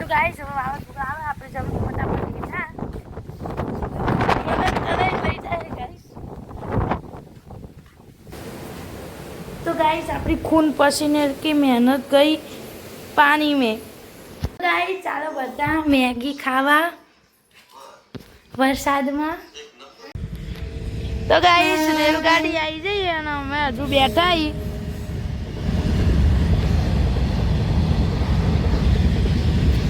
તો ગાઈસ હવે વાવાઝોડું આવે આપણે જમીન ફટાફટ લીધા લઈ જાય ગાઈસ। तो गाइस अपनी खून पसीने की मेहनत गई पानी में। गाइस चलो बता मैगी खावा वरसाद में। तो गाइस रेलगाड़ी आई जाइए ना मैं हजू बैठा ही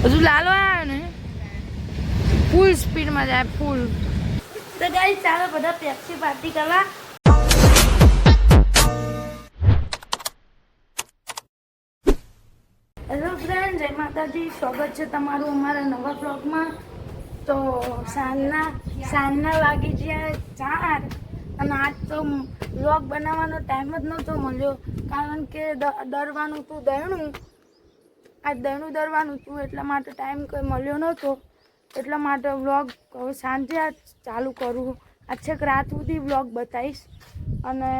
हजू लालो आया ने फूल स्पीड में जाए फूल। तो गाइस चलो बता पेप्सी पार्टी करवा। हेलो फ्रेंड जय माताजी स्वागत है तमारू अमारा नवा ब्लॉग में। तो साँजना वागी ज्या 4 અને આજ તો વ્લોગ બનાવવાનો ટાઈમ જ નહોતો મળ્યો કારણ કે દરવાનું હતું દયણું આજ દયણું દરવાનું હતું એટલા માટે ટાઈમ કંઈ મળ્યો નહોતો એટલા માટે વ્લોગ હવે સાંજે આજ ચાલુ કરું। આજ છેક રાત સુધી વ્લોગ બતાવીશ અને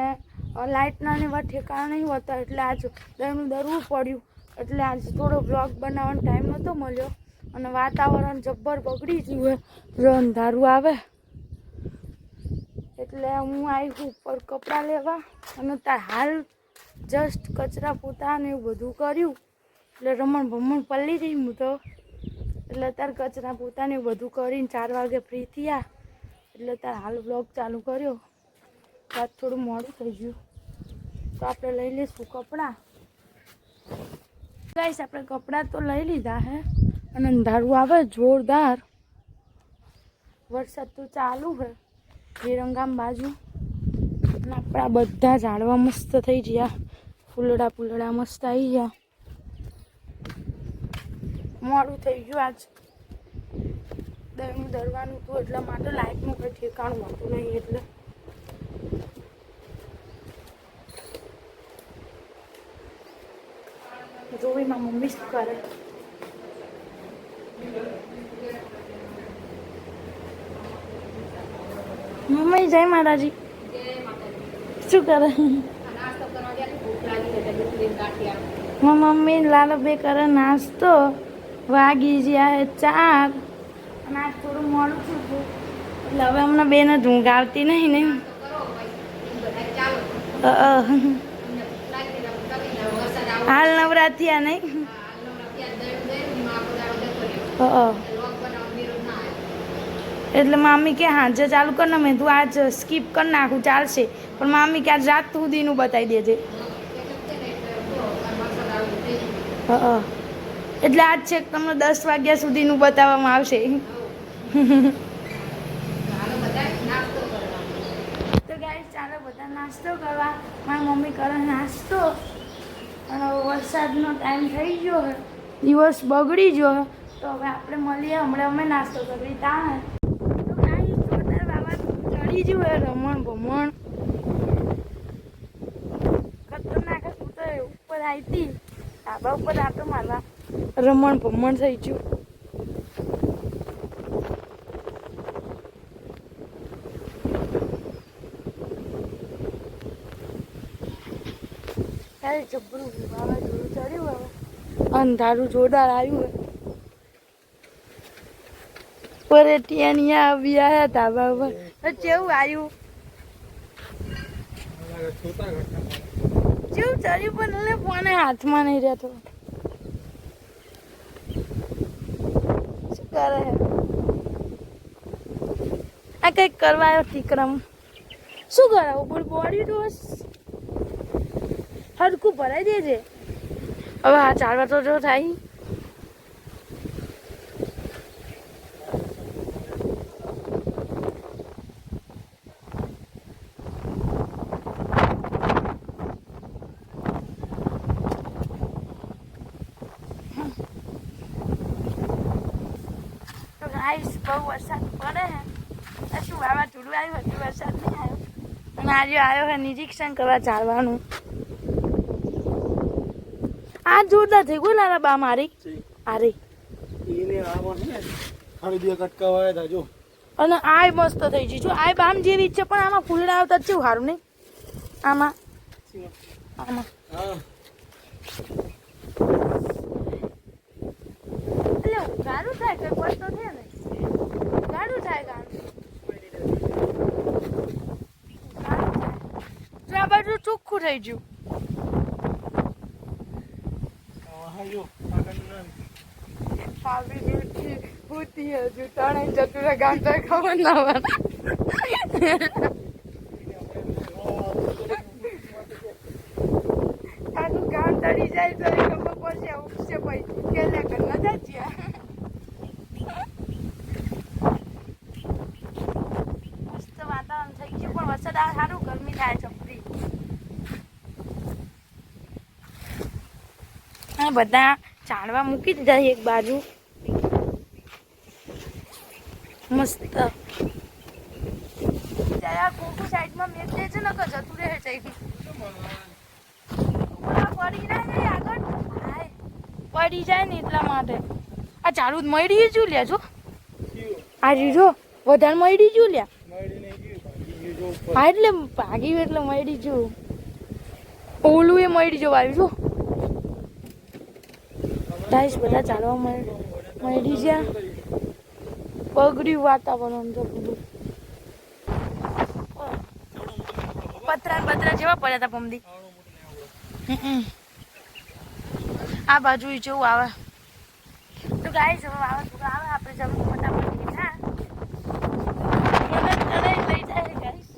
લાઇટના ને એવા ઠેકાણા નહીં હોતા એટલે આજ દયણું દરવું પડ્યું એટલે આજ થોડો વ્લોગ બનાવવાનો ટાઈમ નહોતો મળ્યો અને વાતાવરણ જબ્બર બગડી ગયું જો અંધારું આવે એટલે હું આવી ઉપર કપડાં લેવા અને તાર હાલ જસ્ટ કચરા પોતા ને એવું બધું કર્યું એટલે રમણ ભમણ પલ્લી રહી હું તો એટલે તાર કચરા પોતા ને એવું બધું કરીને 4 વાગે ફ્રી થયા એટલે તાર હાલ બ્લોગ ચાલુ કર્યો। આજ થોડું મોડું થઈ ગયું તો આપણે લઈ લઈશું કપડાં। ગાઈસ આપણે કપડાં તો લઈ લીધા હે અને અંધારું આવે જોરદાર વરસાદ તો ચાલુ હે વિરંગામ બાજુ અને આપણા બધા ઝાડવા મસ્ત થઈ ગયા ફૂલડા મસ્ત આવી ગયા। મોડું થઈ ગયું આજ દયણું દરવાનું હતું એટલા માટે લાઇટનું કંઈ ઠેકાણું હોતું નહીં એટલે જોવી મારી મમ્મી શું કરે। મમ્મી જય માતાજી શું કરે મમ્મી લાલો બે કરે નાસ્તો વાગી ગયા હે 4 અને આજ થોડું મોડું છું એટલે હવે હમણાં બેને ઊંઘ આવતી નહીં ને હાલ નવરાત્રિયા નહીં એટલે મામી કે હાજે ચાલુ કર ને મેં તું આજ સ્કીપ કરી નાખું ચાલશે પણ મામી કે આજ રાત સુધીનું બતાવી દેજે એટલે આજ છે તમને 10 વાગ્યા સુધીનું બતાવવામાં આવશે। તો ગાઈસ ચાલો બધા નાસ્તો કરવા મારી મમ્મી કરે નાસ્તો અને વરસાદનો ટાઈમ થઈ ગયો હે દિવસ બગડી ગયો હે તો હવે આપણે મળીએ હમણાં અમે નાસ્તો કરી ત્યાં તો ગાઈસ જોરદાર બાબા ચડી ગયું હે રમણ ભમણ ખતરનાક હતું તો ઉપર આવી હતી ધાબા ઉપર આટો મારવા રમણ ભમણ થઈ ગયું। જબરું વાવાઝોડું ચડ્યું હવે અંધારું જોરદાર આવ્યું પરેટિયા આવી આવ્યા ધાબા ઉપર કેવું આવ્યું કેવું ચડ્યું પણ એટલે ફોને હાથમાં નહીં રહેતો શું કરે આ કંઈક કરવા આવ્યો ઠીકરમ શું કરાવું પણ બોડી ડોસ હરકું ભરાઈ દેજે હવે આ ચાલવા તો જો થાય તો ગાઈસ બહુ વરસાદ પડે હે શું વાવાઝોડું આવ્યું હતું વરસાદ નહીં આવ્યો અને આજે આવ્યો હે નિરીક્ષણ કરવા ચાલવાનું આ જોરદાર થઈ ગયું લાલા બા મારી આરે એને આવો ને ખાલી બે કટકા વાયા હતા જો અને આય મસ્ત થઈ ગઈ જો આય બામ જેવી છે પણ આમાં ફૂલડા આવતા કેવું સારું નહીં આમાં આમાં હા એટલે ગાડું થાય કઈ પડતો છે ને ગાડું થાય ગાડું જો આ બાજુ ચોખ્ખું થઈ ગયું ભૂતી હજુ ત્રણે ચતુરા ગાંઠા ખબર ના આનું ગામ તળી જાય તો ખબર પડશે ઉઠશે ભાઈ કેલે કરના જાજ્યા મસ્ત વાતાવરણ થઈ ગયું પણ વરસાદ આ સારું ગરમી થાય ચપટી આ બધા ચાણવા મૂકી દીધા એક બાજુ મસ્ત ત્યારે કોકુ સાઈડમાં મેક દે છે ને કે જતું રહે છે પડી ના જાય આગળ પડી જાય ને એટલા માટે આ ચાલુ જ મળી જ લ્યા જો આ રીજો વધારે મળી જ લ્યા હા એટલે ભાગી એટલે મળી જો ઓલું એ મળી જો આવ્યું જો ગાઈસ બધા ચાલવા મળી ગયા બગડ્યું વાતાવરણ તો બધું પતરા જેવા પડ્યા હતા પમદી આ બાજુ જેવું આવે તો ગાઈસ હવે વાવાઝોડું આવે આપણે જમીન ફટાફટ મીઠા લઈ જાય ગાઈસ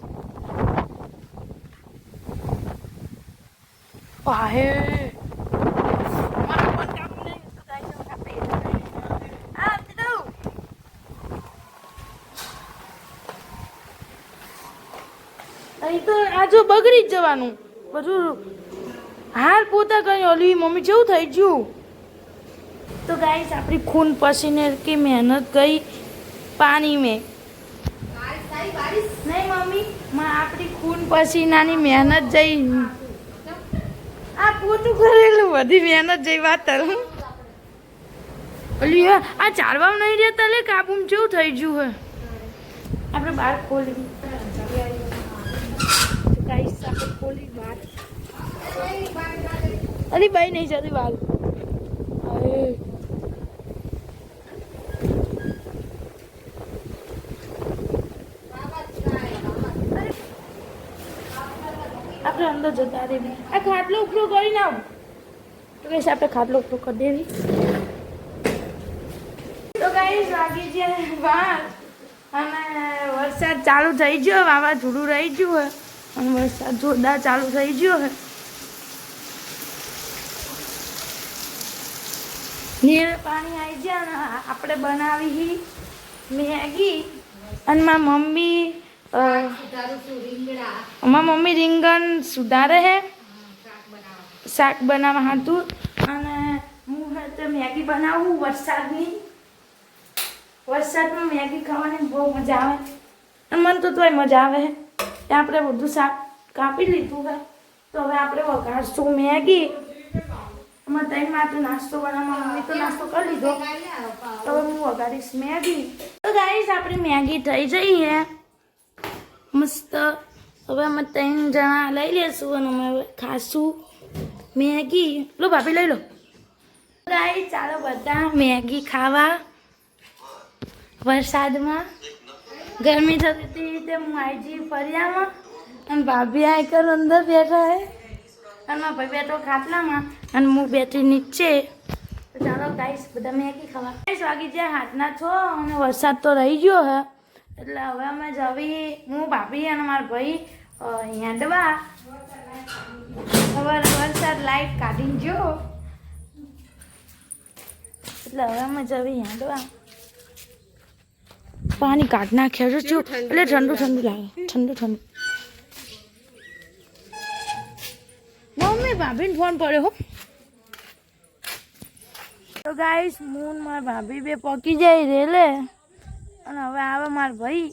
વાહે અહીં તો આ જો બગડી જ જવાનું બધું હાર પોતા કઈ ઓલી મમ્મી જેવું થઈ ગયું તો ગાઈસ આપણી ખૂન પસીને की मेहनत गई पानी में नहीं मम्मी माँ આપણી ખૂન પસીનાની મહેનત જઈ આ પોતું કરેલું બધી મહેનત જઈ વાત ઓલી આ ચાલવા નહીં રહેતા લે કાબુમ જેવું થઈ ગયું હે આપણે બહાર ખોલી गाइस આપણે ખોલી બાર અરે ભાઈ નહીં જતી બાર આપણે અંદર જતા રહી આ ખાટલો ઉપરો કરી નાવ તો ગાઈસ આપણે ખાટલો ઉપરો કરી દેવી તો ગાઈસ વાગી જાય બાર અને વરસાદ ચાલુ થઈ ગયો વાવાઝોડું રહી ગયું હે અને વરસાદ જોરદાર ચાલુ થઈ ગયો હે નીર પાણી આવી ગયા ને આપણે બનાવી મેગી અને મારી મમ્મી રીંગણ સુધારે હે શાક બનાવવા હતું અને હું મેગી બનાવું વરસાદમાં મેગી ખાવાની બહુ મજા આવે અને મને તો તોય મજા આવે ત્યાં આપણે બધું શાક કાપી લીધું હોય તો હવે આપણે વઘારશું મેગી અમારે ત્રણ માટે નાસ્તો બનાવવા મમ્મી તો નાસ્તો કરી લીધો તો હવે હું વઘારીશ મેગી તો ગાઈસ આપણી મેગી થઈ જઈ હે મસ્ત હવે અમે 3 જણા લઈ લેશું અને અમે ખાશું મેગી લો ભાભી લઈ લો ગાઈસ ચાલો બધા મેગી ખાવા વરસાદમાં ગરમી થતી હતી તે હું આઈજી ફરિયામાં અને ભાભી આઈકર અંદર બેઠા હે અને મારા ભાઈ બેઠો ખાટલામાં અને હું બેઠી નીચે તો ચાલો ગાઈસ બધા મેગી ખાવા ગાઈસ વાગી જાય 7:06 અને વરસાદ તો રહી ગયો હે એટલે હવે અમે જવી હું ભાભી અને મારા ભાઈ હેંડવા હવે વરસાદ લાઈટ કાઢીને જો એટલે હવે અમે જવી હેંડવા પાણી કાઢ નાખ્યા જો એટલે ઠંડુ લાગે ઠંડુ મમ્મી ભાભીને ફોન પડ્યો હો તો ગાઈસ હું મારા ભાભી બે પકી જાય રેલે અને હવે આવે મારા ભાઈ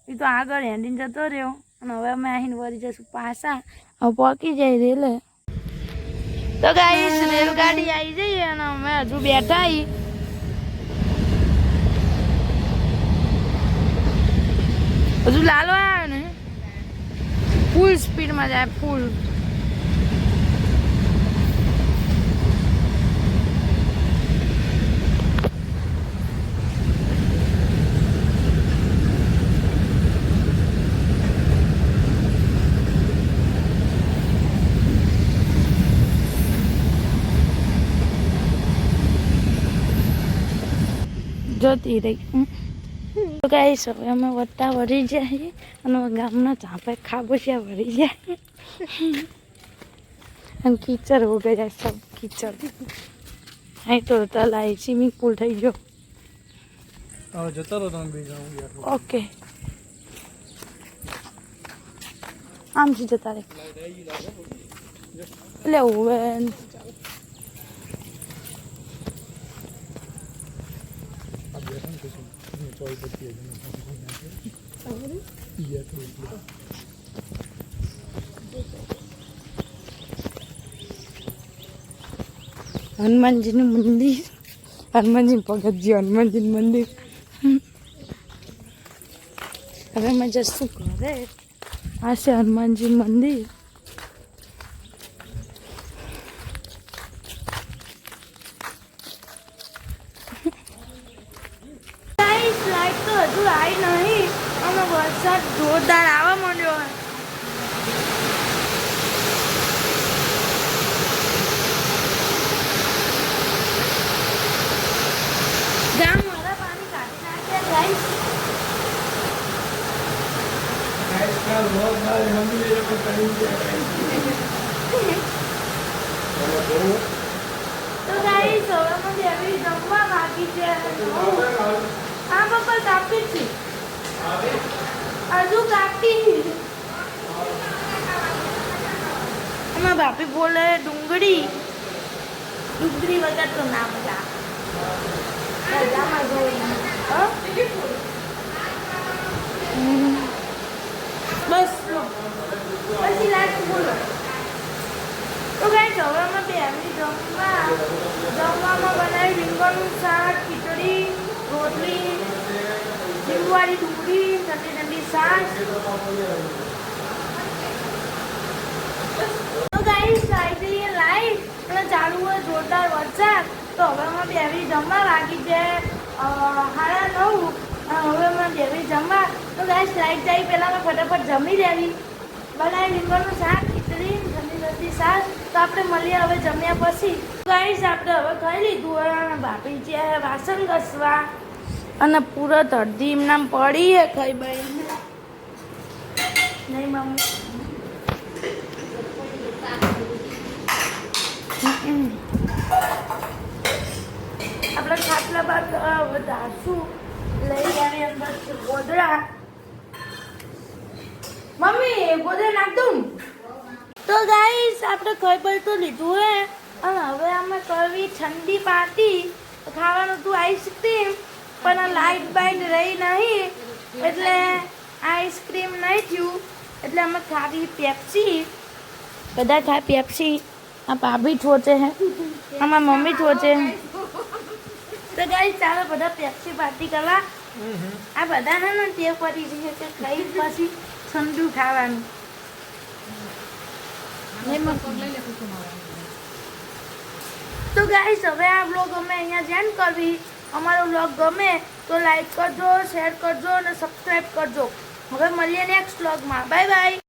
એ તો આગળ હેંડીને જતો રહ્યો અને હવે અમે આવીને વળી જશું પાછા હવે પકી જાય રેલે તો ગાઈસ રેલગાડી આવી જઈએ અને અમે હજુ બેઠા હજુ લાલો આવ્યો ને ફૂલ સ્પીડમાં જાય ફૂલ જોતી રહી. તો ગાઈસ હવે અમે વત્તા વળી જાય અને ગામના ચાપે ખાબોચિયા વળી જાય અને કીચડ હો ગયા સબ કીચડ. અહીં તો તલાઈ સ્વિમિંગ પુલ થઈ ગયો. ઓકે આમથી જતા રે એટલે ઓવેન હનુમાનજીનું મંદિર, હનુમાનજી પગથિયું, હનુમાનજીનું મંદિર. હવે અમે જશું ઘરે. આ છે હનુમાનજી મંદિર. લાઈટ તો હજુ આવી નહીં અને વરસાદ જોરદાર આવવા માંડ્યો. ગામ વાળા પાણી કાઢી નાખ્યા ગાઈસ. તો ગાઈસ હવે મને એવી જમવા બાકી છે. આ પપ્પા કાપી છે હજુ કાપી. એમાં ભાભી બોલે ડુંગળી વગર તો ના મજા. બસ પછી લાસ્ટ બોલો. તો ગાઈસ હવે અમે બેની જમવામાં બનાવી રીંગણનું શાક, ખીચડી, રોટલી, લીંબુવાળી ડુંગળી, ઠંડી ઠંડી છાશ. તો ગાઈસ આવી જઈએ લાઈટ અને ચાલુ હોય જોરદાર વરસાદ. તો હવે અમે બેવી જમવા વાગી છે 9:30. હવે અમે બેવી જમવા. તો ગાઈસ લાઈટ જાય પહેલાં અમે ફટાફટ જમી લેવી. બનાવી રીંગણનું શાક, ખીચડી, ઠંડી ઠંડી છાશ. તો આપણે મળીએ હવે જમ્યા પછી. ગાઈસ આપણે હવે ખાઈ લીધું અને ભાભી છે વાસણ ઘસવા અને પૂરો અડધી એમનામ પડી હે ખાઈ બાઈ નહીં મમ્મી. આપણે ખાટલા બાદ વધારશું લઈ આવી અંદર ગોદડા. મમ્મી ગોદડા નાખ દઉં. તો ગાઈસ આપણે ખાઈ બાઈ તો લીધું હે અને હવે અમે કરવી ઠંડી પાર્ટી. ખાવાનું તું આઈસ્ક્રીમ પણ લાઈટ બાઈટ રહી નહીં એટલે આઈસ્ક્રીમ નહીં થયું એટલે અમે ખાવી પેપ્સી. બધા ખાય પેપ્સી. આ ભાભી ઠોચે હે, આમાં મમ્મી ઠોચે. તો ગાઈસ ચાલો બધા પેપ્સી પાર્ટી કરવા. આ બધાને ને ટેવ પડી છે કે ખાઈ પછી ઠંડુ ખાવાનું. તો ગાઈસ હવે આ બ્લોગ અમે અહીંયા જેન્ડ કરવી. અમારો બ્લોગ ગમે તો લાઈક કરજો, શેર કરજો અને સબસ્ક્રાઈબ કરજો. હવે મળીએ નેક્સ્ટ બ્લોગમાં. Bye bye.